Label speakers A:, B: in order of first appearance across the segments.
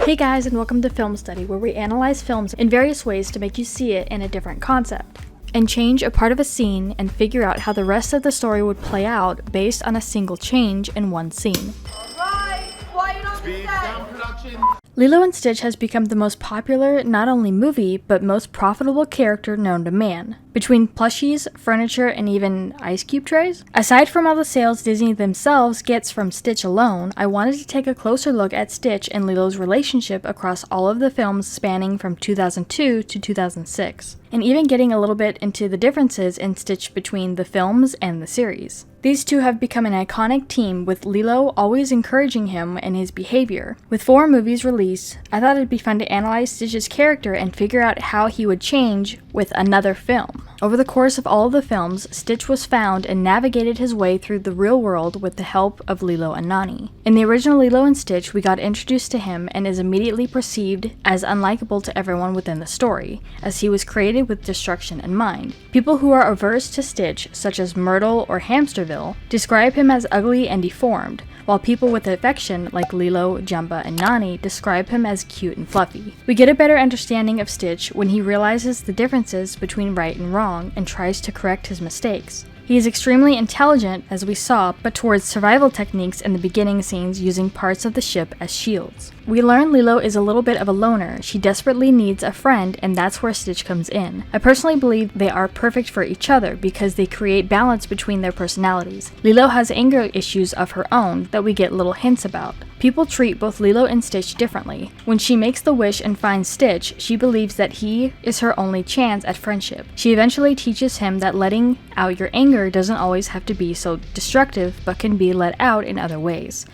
A: Hey guys, and welcome to Film Study, where we analyze films in various ways to make you see it in a different concept, and change a part of a scene and figure out how the rest of the story would play out based on a single change in one scene.
B: Alright, quiet on the set!
C: Production.
A: Lilo and Stitch has become the most popular, not only movie, but most profitable character known to man. Between plushies, furniture, and even ice cube trays? Aside from all the sales Disney themselves gets from Stitch alone, I wanted to take a closer look at Stitch and Lilo's relationship across all of the films spanning from 2002 to 2006, and even getting a little bit into the differences in Stitch between the films and the series. These two have become an iconic team, with Lilo always encouraging him in his behavior. With 4 movies released, I thought it'd be fun to analyze Stitch's character and figure out how he would change with another film. Over the course of all of the films, Stitch was found and navigated his way through the real world with the help of Lilo and Nani. In the original Lilo and Stitch, we got introduced to him and is immediately perceived as unlikable to everyone within the story, as he was created with destruction in mind. People who are averse to Stitch, such as Myrtle or Hamsterville, describe him as ugly and deformed, while people with affection like Lilo, Jumba, and Nani describe him as cute and fluffy. We get a better understanding of Stitch when he realizes the differences between right and wrong and tries to correct his mistakes. He is extremely intelligent, as we saw, but towards survival techniques in the beginning scenes using parts of the ship as shields. We learn Lilo is a little bit of a loner. She desperately needs a friend, and that's where Stitch comes in. I personally believe they are perfect for each other because they create balance between their personalities. Lilo has anger issues of her own that we get little hints about. People treat both Lilo and Stitch differently. When she makes the wish and finds Stitch, she believes that he is her only chance at friendship. She eventually teaches him that letting out your anger doesn't always have to be so destructive, but can be let out in other ways.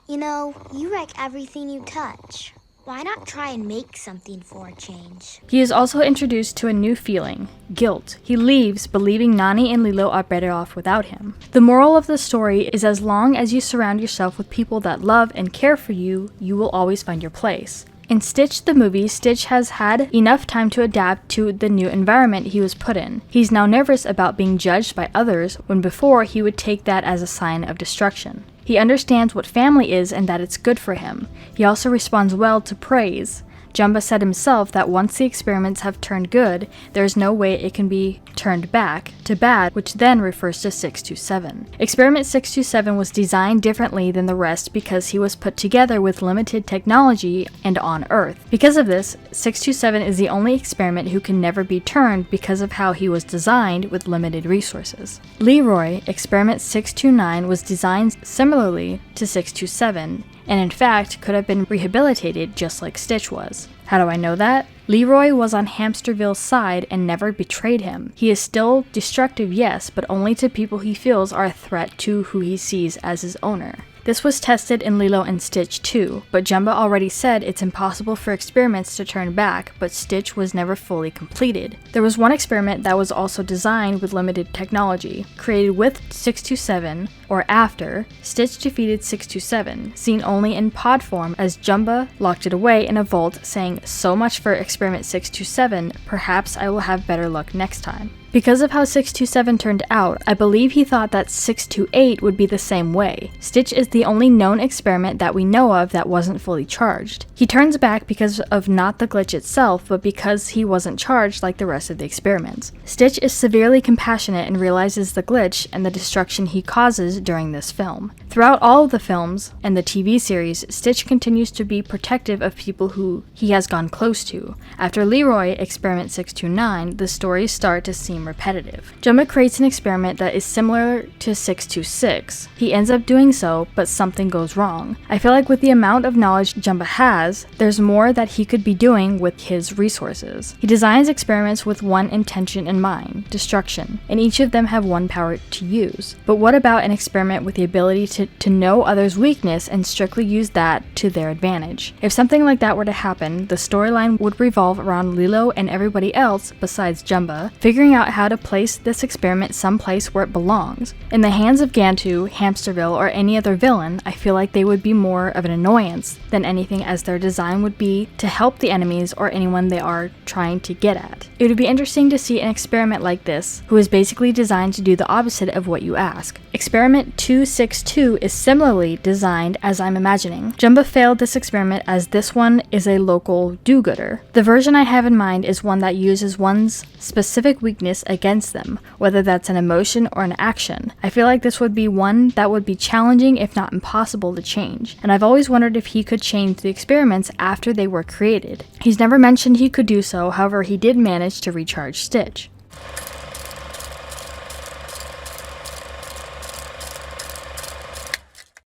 D: You know, you wreck everything you touch. Why not try and make something for a change?
A: He is also introduced to a new feeling, guilt. He leaves, believing Nani and Lilo are better off without him. The moral of the story is as long as you surround yourself with people that love and care for you, you will always find your place. In Stitch the movie, Stitch has had enough time to adapt to the new environment he was put in. He's now nervous about being judged by others, when before he would take that as a sign of destruction. He understands what family is and that it's good for him. He also responds well to praise. Jumba said himself that once the experiments have turned good, there is no way it can be turned back to bad, which then refers to 627. Experiment 627 was designed differently than the rest because he was put together with limited technology and on Earth. Because of this, 627 is the only experiment who can never be turned because of how he was designed with limited resources. Leroy, experiment 629, was designed similarly to 627, and in fact could have been rehabilitated just like Stitch was. How do I know that? Leroy was on Hamsterville's side and never betrayed him. He is still destructive, yes, but only to people he feels are a threat to who he sees as his owner. This was tested in Lilo and Stitch too, but Jumba already said it's impossible for experiments to turn back, but Stitch was never fully completed. There was one experiment that was also designed with limited technology. Created with 627, or after, Stitch defeated 627, seen only in pod form as Jumba locked it away in a vault, saying, "So much for experiment 627, perhaps I will have better luck next time." Because of how 627 turned out, I believe he thought that 628 would be the same way. Stitch is the only known experiment that we know of that wasn't fully charged. He turns back because of not the glitch itself, but because he wasn't charged like the rest of the experiments. Stitch is severely compassionate and realizes the glitch and the destruction he causes during this film. Throughout all of the films and the TV series, Stitch continues to be protective of people who he has gone close to. After Leroy, experiment 629, the stories start to seem repetitive. Jumba creates an experiment that is similar to 626. He ends up doing so, but something goes wrong. I feel like with the amount of knowledge Jumba has, there's more that he could be doing with his resources. He designs experiments with one intention in mind, destruction, and each of them have one power to use. But what about an experiment with the ability to know others' weakness and strictly use that to their advantage? If something like that were to happen, the storyline would revolve around Lilo and everybody else besides Jumba, figuring out out how to place this experiment someplace where it belongs. In the hands of Gantu, Hamsterville, or any other villain, I feel like they would be more of an annoyance than anything, as their design would be to help the enemies or anyone they are trying to get at. It would be interesting to see an experiment like this, who is basically designed to do the opposite of what you ask. Experiment 262 is similarly designed as I'm imagining. Jumba failed this experiment as this one is a local do-gooder. The version I have in mind is one that uses one's specific weakness against them, whether that's an emotion or an action. I feel like this would be one that would be challenging if not impossible to change, and I've always wondered if he could change the experiments after they were created. He's never mentioned he could do so, however he did manage to recharge Stitch.